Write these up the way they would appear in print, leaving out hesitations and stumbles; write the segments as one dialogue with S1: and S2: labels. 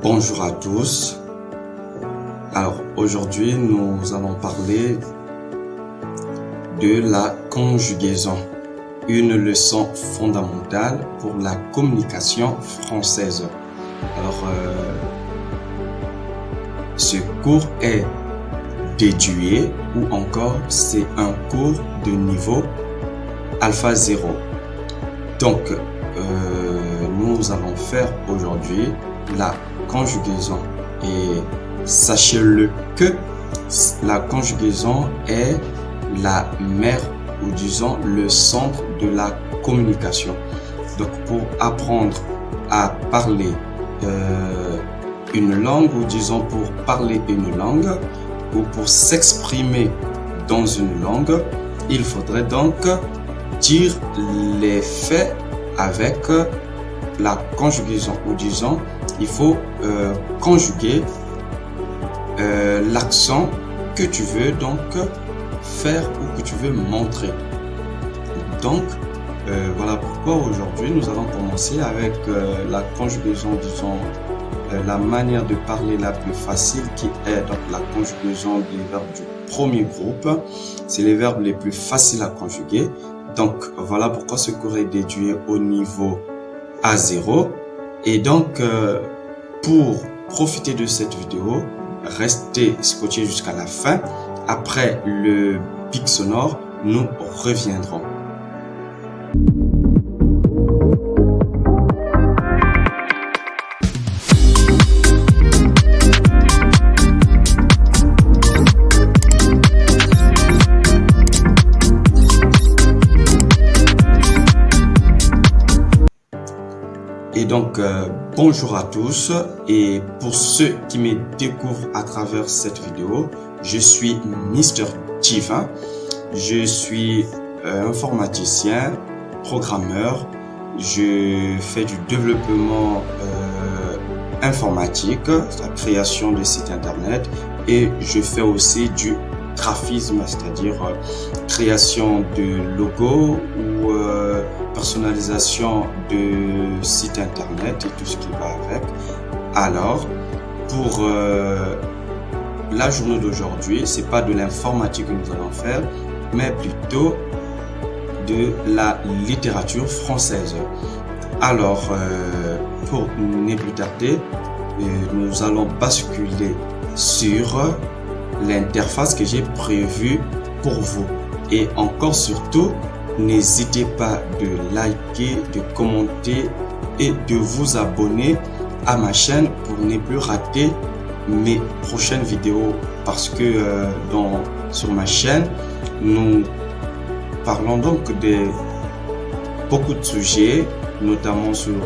S1: Bonjour à tous. Alors aujourd'hui, nous allons parler de la conjugaison, une leçon fondamentale pour la communication française. Alors, ce cours est déduit ou encore c'est un cours de niveau alpha 0. Donc, nous allons faire aujourd'hui la conjugaison et sachez-le que la conjugaison est la mère ou disons le centre de la communication. Donc pour apprendre à parler une langue ou disons pour parler une langue ou pour s'exprimer dans une langue, il faudrait donc dire les faits avec la conjugaison ou disons il faut conjuguer l'accent que tu veux donc faire ou que tu veux montrer. Donc voilà pourquoi aujourd'hui nous allons commencer avec la conjugaison, disons la manière de parler la plus facile qui est donc la conjugaison des verbes du premier groupe. C'est les verbes les plus faciles à conjuguer. Donc voilà pourquoi ce cours est déduit au niveau A0. Et donc, pour profiter de cette vidéo, restez scotchés jusqu'à la fin. Après le pic sonore, nous reviendrons. Et donc, bonjour à tous et pour ceux qui me découvrent à travers cette vidéo, je suis Mr. Divin, je suis informaticien, programmeur, je fais du développement informatique, la création de sites internet et je fais aussi du graphisme, c'est-à-dire création de logos ou personnalisation de sites internet et tout ce qui va avec. Alors, pour la journée d'aujourd'hui, c'est pas de l'informatique que nous allons faire, mais plutôt de la littérature française. Alors, pour ne plus tarder, nous allons basculer sur l'interface que j'ai prévue pour vous. Et encore surtout, n'hésitez pas de liker, de commenter et de vous abonner à ma chaîne pour ne plus rater mes prochaines vidéos parce que sur ma chaîne, nous parlons donc de beaucoup de sujets, notamment sur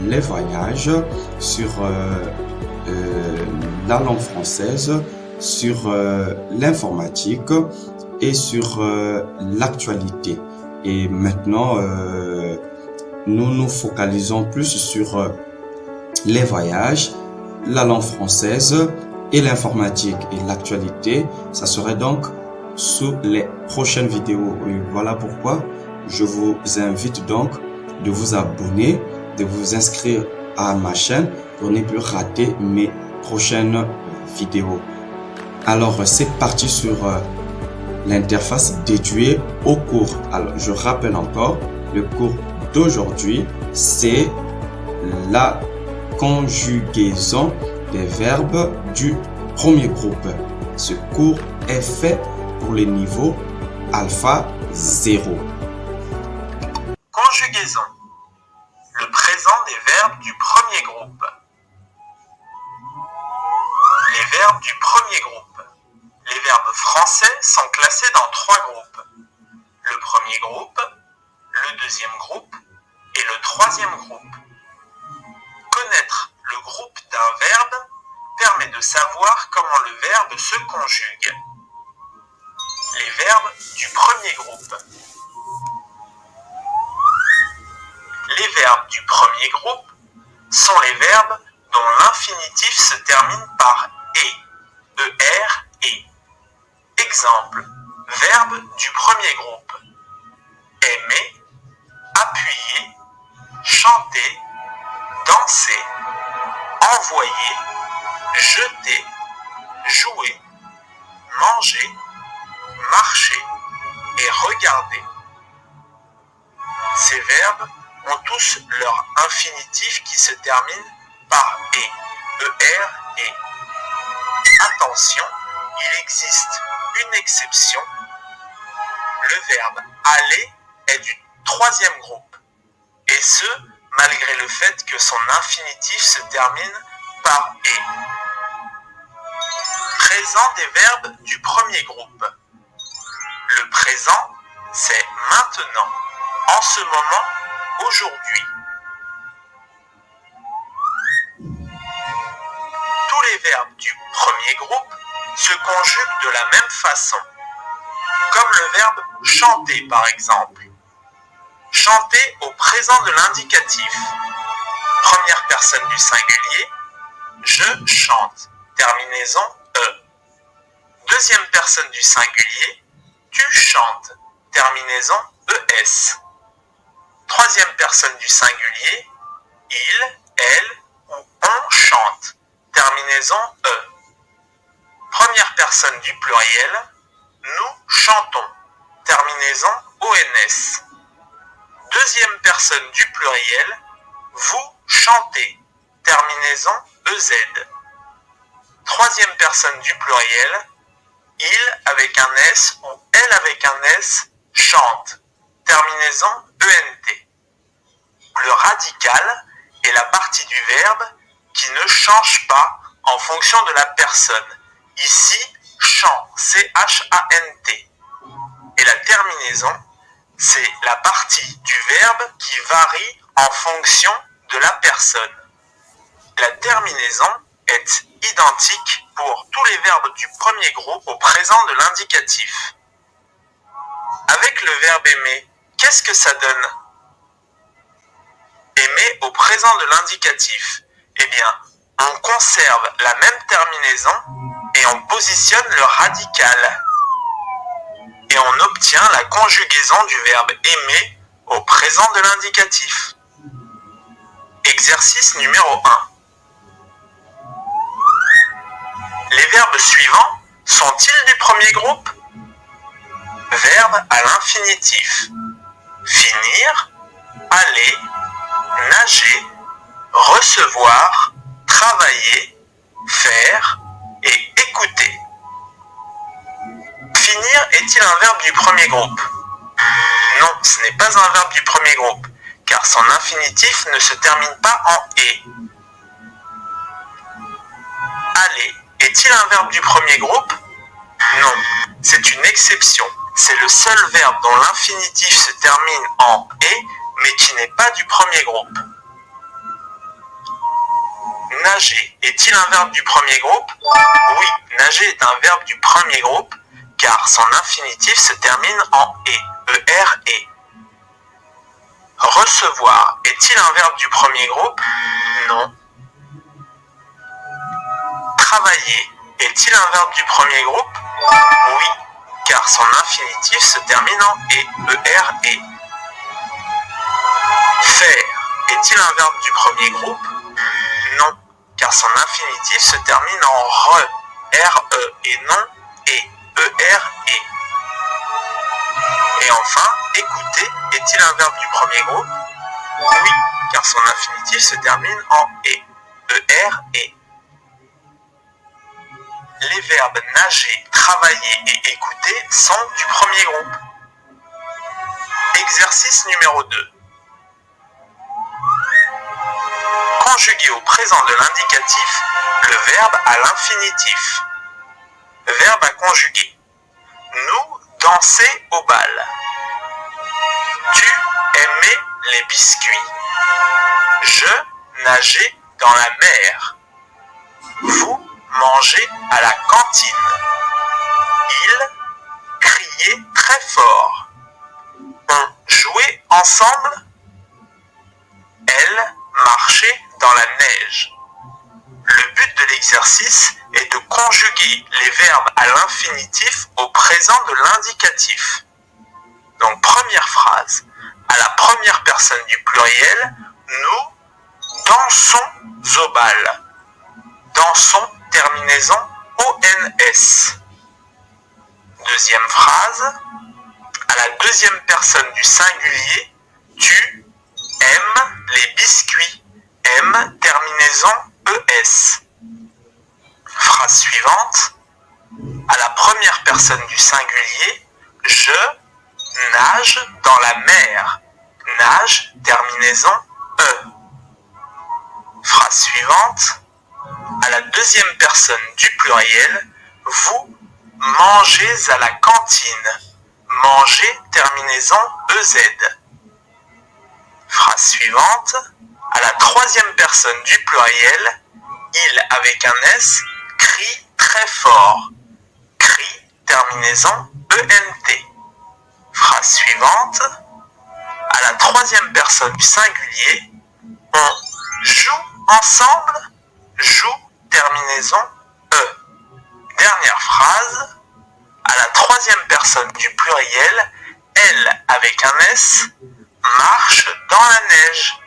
S1: les voyages, sur la langue française, sur l'informatique et sur l'actualité. Et maintenant, nous nous focalisons plus sur les voyages, la langue française et l'informatique. Et l'actualité, ça serait donc sous les prochaines vidéos. Et voilà pourquoi je vous invite donc de vous abonner, de vous inscrire à ma chaîne pour ne plus rater mes prochaines vidéos. Alors, c'est parti sur l'interface dédiée au cours. Alors, je rappelle encore, le cours d'aujourd'hui, c'est la conjugaison des verbes du premier groupe. Ce cours est fait pour les niveaux alpha 0.
S2: Conjugaison. Le présent des verbes du premier groupe. Les verbes du premier groupe. Les verbes français sont classés dans 3 groupes. Le premier groupe, le deuxième groupe et le troisième groupe. Connaître le groupe d'un verbe permet de savoir comment le verbe se conjugue. Les verbes du premier groupe. Les verbes du premier groupe sont les verbes dont l'infinitif se termine par « e », e-r-e. Exemple, verbe du premier groupe. Aimer, appuyer, chanter, danser, envoyer, jeter, jouer, manger, marcher et regarder. Ces verbes ont tous leur infinitif qui se termine par « e », e-r-e. Attention, il existe une exception. Le verbe aller est du troisième groupe, et ce, malgré le fait que son infinitif se termine par « et ». Présent des verbes du premier groupe. Le présent, c'est maintenant, en ce moment, aujourd'hui. Tous les verbes du premier groupe se conjuguent de la même façon, comme le verbe chanter par exemple. Chanter au présent de l'indicatif. Première personne du singulier, je chante, terminaison e. Deuxième personne du singulier, tu chantes, terminaison es. Troisième personne du singulier, il, elle ou on chante, terminaison e. Première personne du pluriel, nous chantons, terminaison ons. Deuxième personne du pluriel, vous chantez, terminaison ez. Troisième personne du pluriel, il avec un s ou elle avec un s chante, terminaison ent. Le radical est la partie du verbe qui ne change pas en fonction de la personne. Ici, chant, C-H-A-N-T. Et la terminaison, c'est la partie du verbe qui varie en fonction de la personne. La terminaison est identique pour tous les verbes du premier groupe au présent de l'indicatif. Avec le verbe aimer, qu'est-ce que ça donne? Aimer au présent de l'indicatif. Eh bien, on conserve la même terminaison et on positionne le radical. Et on obtient la conjugaison du verbe aimer au présent de l'indicatif. Exercice numéro 1. Les verbes suivants sont-ils du premier groupe? Verbe à l'infinitif. Finir, aller, nager, recevoir, travailler, faire et écouter. Finir est-il un verbe du premier groupe? Non, ce n'est pas un verbe du premier groupe, car son infinitif ne se termine pas en « et ». Aller est-il un verbe du premier groupe? Non, c'est une exception. C'est le seul verbe dont l'infinitif se termine en « et », mais qui n'est pas du premier groupe. Nager est-il un verbe du premier groupe? Oui, nager est un verbe du premier groupe, car son infinitif se termine en « et », e-r-e. Recevoir est-il un verbe du premier groupe? Non. Travailler est-il un verbe du premier groupe? Oui, car son infinitif se termine en « et », e-r-e. Faire est-il un verbe du premier groupe? Non, car son infinitif se termine en re, r-e, et non et, e-r-e. Et enfin, écouter est-il un verbe du premier groupe? Oui, car son infinitif se termine en et, e-r-e. Les verbes nager, travailler et écouter sont du premier groupe. Exercice numéro 2. Conjuguer au présent de l'indicatif le verbe à l'infinitif. Verbe à conjuguer. Nous danser au bal. Tu aimais les biscuits. Je nageais dans la mer. Vous mangez à la cantine. Ils criaient très fort. On jouait ensemble. Elle marchait dans la neige. Le but de l'exercice est de conjuguer les verbes à l'infinitif au présent de l'indicatif. Donc, première phrase. À la première personne du pluriel, nous dansons au bal. Dansons, terminaison ONS. Deuxième phrase. À la deuxième personne du singulier, tu aimes les biscuits. M, terminaison ES. Phrase suivante. À la première personne du singulier, je nage dans la mer. Nage, terminaison E. Phrase suivante. À la deuxième personne du pluriel, vous mangez à la cantine. Manger, terminaison EZ. Phrase suivante. À la troisième personne du pluriel, il avec un S crie très fort. Crie, terminaison ENT. Phrase suivante. À la troisième personne du singulier, on joue ensemble. Joue, terminaison E. Dernière phrase. À la troisième personne du pluriel, elle avec un S marche dans la neige.